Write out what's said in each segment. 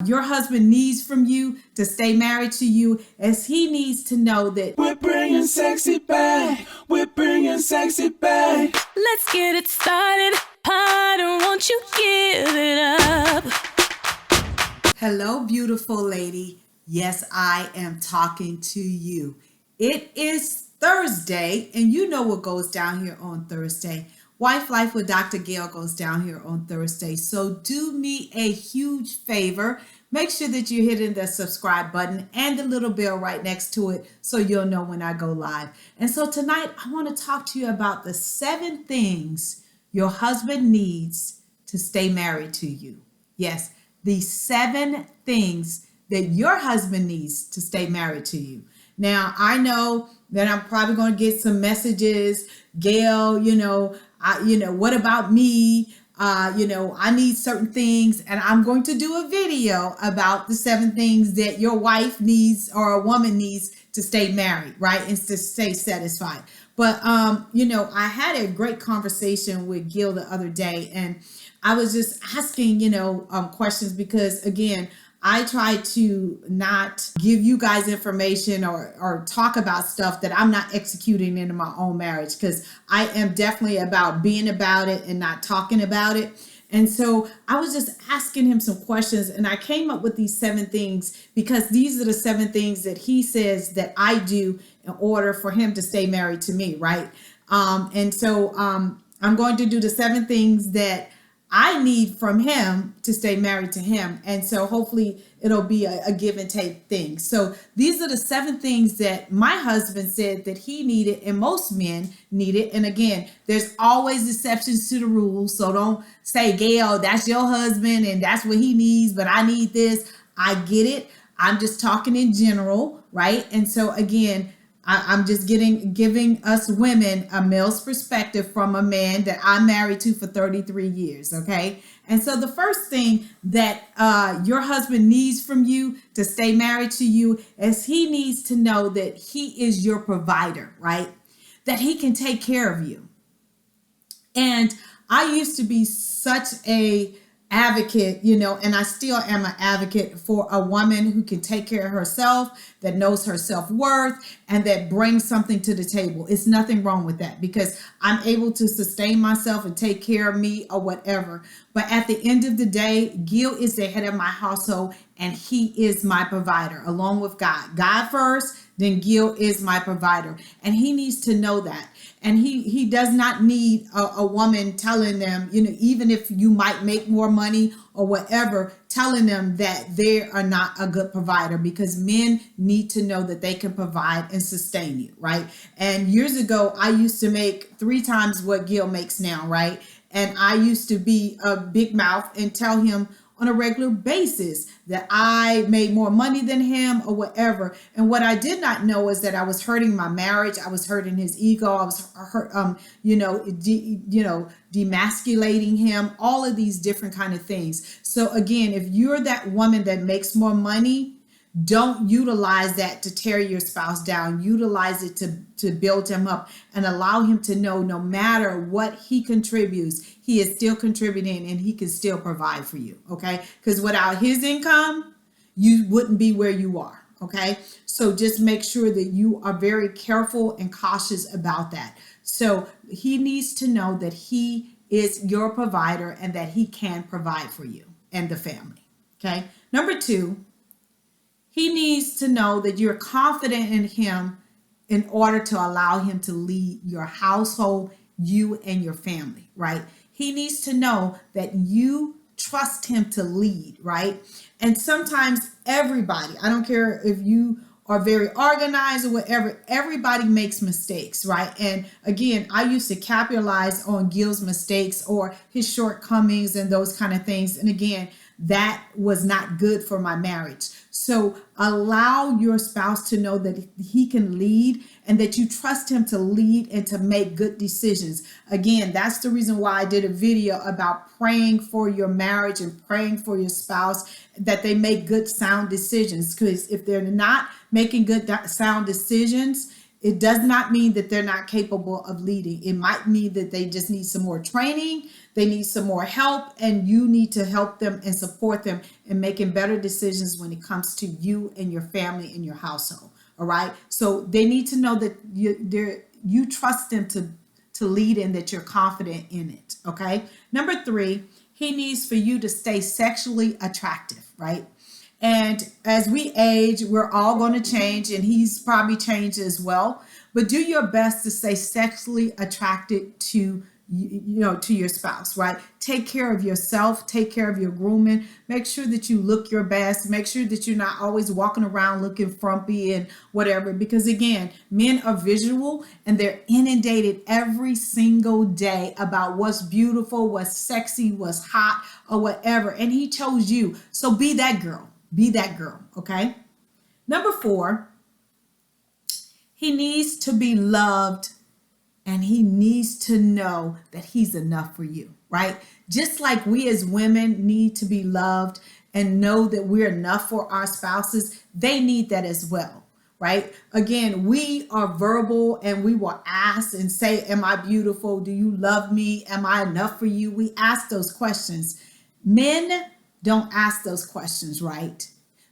your husband needs from you to stay married to you, as he needs to know that we're bringing sexy back. We're bringing sexy back. Let's get it started. Harder, won't you give it up? Hello, beautiful lady. Yes, I am talking to you. It is Thursday, and you know what goes down here on Thursday. Wife Life with Dr. Gail goes down here on Thursday. So do me a huge favor. Make sure that you're hitting the subscribe button and the little bell right next to it so you'll know when I go live. And so tonight, I want to talk to you about the 7 things your husband needs to stay married to you. Yes, the 7 things that your husband needs to stay married to you. Now, I know that I'm probably going to get some messages. Gail, what about me? I need certain things, and I'm going to do a video about the 7 things that your wife needs or a woman needs to stay married, right? And to stay satisfied. But, I had a great conversation with Gil the other day, and I was just asking, questions because, again, I try to not give you guys information or talk about stuff that I'm not executing in my own marriage, because I am definitely about being about it and not talking about it. And so I was just asking him some questions, and I came up with these 7 things because these are the 7 things that he says that I do in order for him to stay married to me, right? And so I'm going to do the 7 things that I need from him to stay married to him. And so hopefully it'll be a give and take thing. So these are the 7 things that my husband said that he needed, and most men need it. And again, there's always exceptions to the rules. So don't say, Gail, that's your husband and that's what he needs, but I need this. I get it. I'm just talking in general, right? And so again, I'm just giving us women a male's perspective from a man that I'm married to for 33 years, okay? And so the first thing that your husband needs from you to stay married to you is he needs to know that he is your provider, right? That he can take care of you. And I used to be such a advocate, and I still am an advocate for a woman who can take care of herself, that knows her self-worth, and that brings something to the table. It's nothing wrong with that because I'm able to sustain myself and take care of me or whatever. But at the end of the day, Gil is the head of my household, and he is my provider along with God. God first, then Gil is my provider. And he needs to know that. And he does not need a woman telling them, even if you might make more money or whatever, telling them that they are not a good provider, because men need to know that they can provide and sustain you, right? And years ago, I used to make 3 times what Gil makes now, right? And I used to be a big mouth and tell him on a regular basis that I made more money than him or whatever. And what I did not know is that I was hurting my marriage. I was hurting his ego. I was hurt, demasculating him, all of these different kind of things. So again, if you're that woman that makes more money, don't utilize that to tear your spouse down. Utilize it to build him up and allow him to know no matter what he contributes, he is still contributing and he can still provide for you, okay? Because without his income, you wouldn't be where you are, okay? So just make sure that you are very careful and cautious about that. So he needs to know that he is your provider and that he can provide for you and the family, okay? Number 2, he needs to know that you're confident in him in order to allow him to lead your household, you and your family, right? He needs to know that you trust him to lead, right? And sometimes everybody, I don't care if you are very organized or whatever, everybody makes mistakes, right? And again, I used to capitalize on Gil's mistakes or his shortcomings and those kind of things. And again, that was not good for my marriage. So allow your spouse to know that he can lead and that you trust him to lead and to make good decisions. Again, that's the reason why I did a video about praying for your marriage and praying for your spouse, that they make good, sound decisions. Because if they're not making good, sound decisions, it does not mean that they're not capable of leading. It might mean that they just need some more training, they need some more help, and you need to help them and support them in making better decisions when it comes to you and your family and your household. All right. So they need to know that you trust them to lead and that you're confident in it. Okay. Number 3, he needs for you to stay sexually attractive, right? And as we age, we're all going to change, and he's probably changed as well. But do your best to stay sexually attracted to to your spouse, right? Take care of yourself, take care of your grooming, make sure that you look your best, make sure that you're not always walking around looking frumpy and whatever, because again, men are visual and they're inundated every single day about what's beautiful, what's sexy, what's hot, or whatever. And he chose you. So be that girl. Be that girl, okay? Number 4, he needs to be loved, and he needs to know that he's enough for you, right? Just like we as women need to be loved and know that we're enough for our spouses, they need that as well, right? Again, we are verbal and we will ask and say, am I beautiful? Do you love me? Am I enough for you? We ask those questions. Men don't ask those questions, right?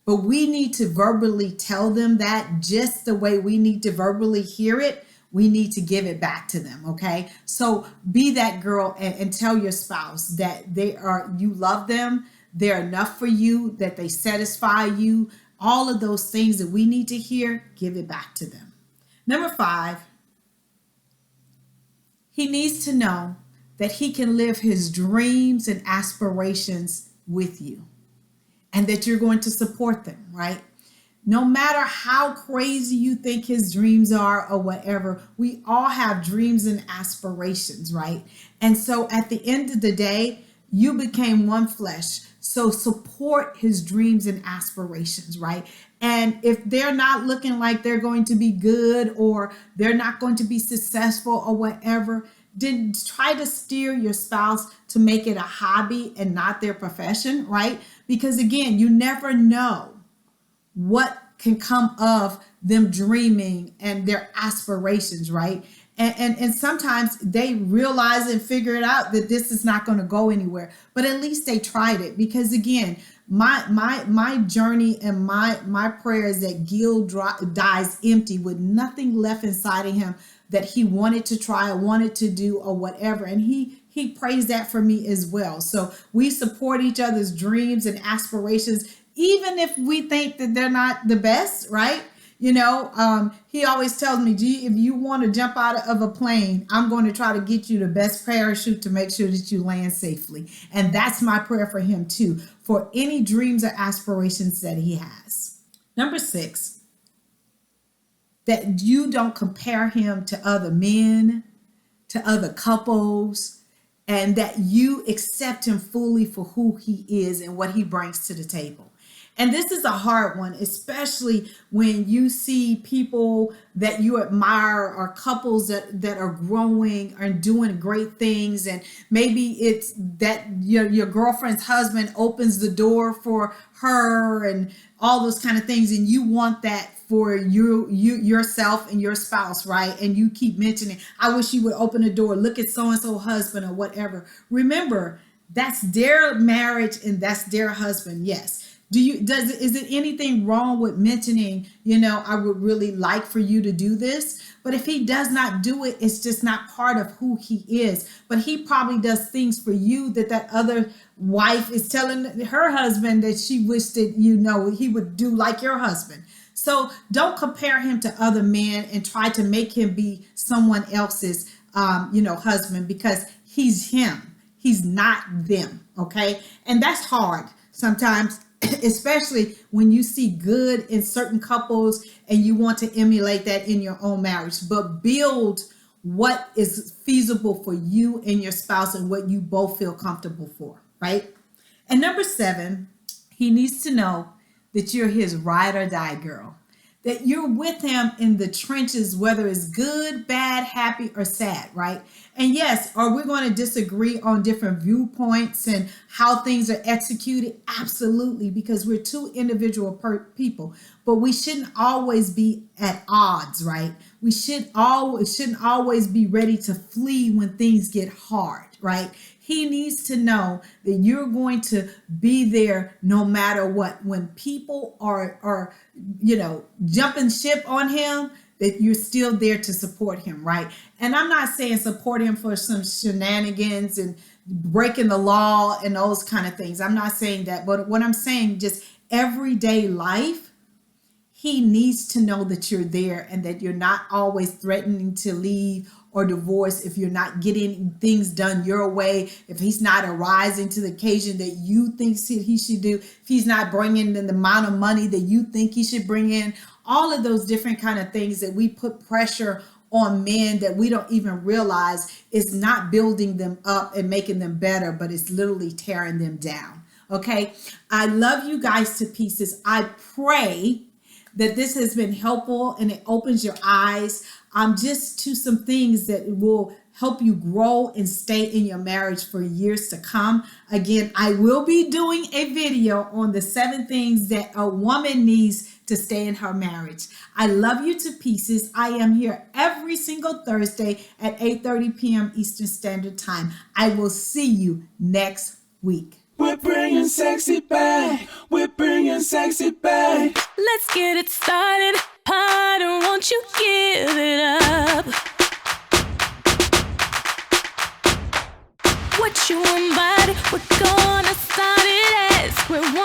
But we need to verbally tell them that just the way we need to verbally hear it. We need to give it back to them, okay? So be that girl and tell your spouse that you love them, they're enough for you, that they satisfy you. All of those things that we need to hear, give it back to them. Number 5, he needs to know that he can live his dreams and aspirations with you, and that you're going to support them, right? No matter how crazy you think his dreams are or whatever, we all have dreams and aspirations, right? And so at the end of the day, you became one flesh. So support his dreams and aspirations, right? And if they're not looking like they're going to be good, or they're not going to be successful or whatever, then try to steer your spouse to make it a hobby and not their profession, right? Because again, you never know what can come of them dreaming and their aspirations, right? And sometimes they realize and figure it out that this is not going to go anywhere, but at least they tried it. Because again, my journey and my prayer is that Gil dies empty with nothing left inside of him that he wanted to try or wanted to do or whatever. And he prays that for me as well. So we support each other's dreams and aspirations, even if we think that they're not the best, right? He always tells me, G, if you want to jump out of a plane, I'm going to try to get you the best parachute to make sure that you land safely. And that's my prayer for him too, for any dreams or aspirations that he has. Number 6, that you don't compare him to other men, to other couples, and that you accept him fully for who he is and what he brings to the table. And this is a hard one, especially when you see people that you admire or couples that are growing and doing great things. And maybe it's that your girlfriend's husband opens the door for her and all those kind of things. And you want that for yourself and your spouse, right? And you keep mentioning, I wish you would open the door, look at so-and-so husband or whatever. Remember, that's their marriage and that's their husband. Yes. Is it anything wrong with mentioning, I would really like for you to do this? But if he does not do it, it's just not part of who he is. But he probably does things for you that other wife is telling her husband that she wished that, he would do like your husband. So don't compare him to other men and try to make him be someone else's, husband, because he's him. He's not them. Okay. And that's hard sometimes, especially when you see good in certain couples and you want to emulate that in your own marriage. But build what is feasible for you and your spouse and what you both feel comfortable for, right? And number 7, he needs to know that you're his ride or die girl, that you're with him in the trenches, whether it's good, bad, happy, or sad, right? And yes, are we going to disagree on different viewpoints and how things are executed? Absolutely, because we're two individual people, but we shouldn't always be at odds, right? Shouldn't always be ready to flee when things get hard, right? He needs to know that you're going to be there no matter what. When people are jumping ship on him, that you're still there to support him, right? And I'm not saying support him for some shenanigans and breaking the law and those kind of things. I'm not saying that, but what I'm saying, just everyday life, he needs to know that you're there and that you're not always threatening to leave or divorce if you're not getting things done your way, if he's not arising to the occasion that you think he should do, if he's not bringing in the amount of money that you think he should bring in, all of those different kind of things that we put pressure on men that we don't even realize is not building them up and making them better, but it's literally tearing them down. Okay, I love you guys to pieces. I pray that this has been helpful and it opens your eyes just to some things that will help you grow and stay in your marriage for years to come. Again, I will be doing a video on the 7 things that a woman needs to stay in her marriage. I love you to pieces. I am here every single Thursday at 8:30 p.m. Eastern Standard Time. I will see you next week. We're bringing sexy back. We're bringing sexy back. Let's get it started. Harder, won't you give it up? What you invited, we're gonna start it at square one.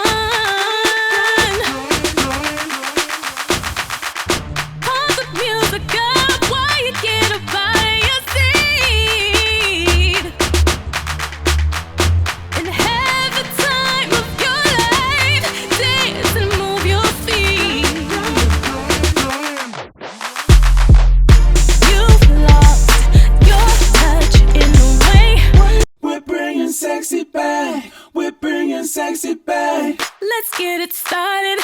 Pause the music up while you get up out of your seat and have the time of your life. Dance and move your feet. You've lost your touch in the way. We're bringing sexy back. We're bringing sexy back. Let's get it started.